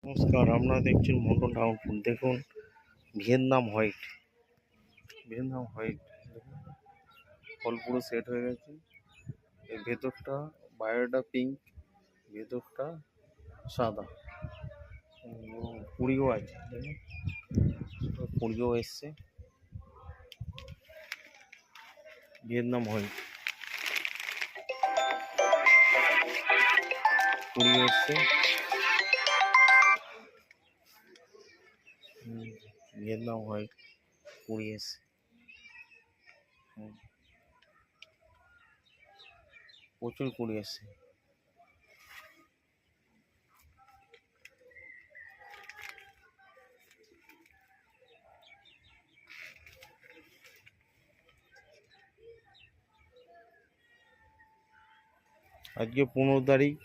নমস্কার, আপনারা দেখছেন মন্ডল আউটপুট। দেখুন, ভিয়েতনাম হোয়াইট। ভিয়েতনাম হোয়াইট দেখুন, ফল পুরো সেট হয়ে গেছে। এর ভেতরটা বাইরেটা পিঙ্ক, ভেতরটা সাদা এবং কুড়িও আছে। দেখুন, কুড়িও এসছে। ভিয়েতনাম হোয়াইট কুড়িও এসছে। ভিয়েতনাম হোয়াইট কুড়ি এসছে। প্রচুর কুড়ি এসছে। আজকে 15 তারিখ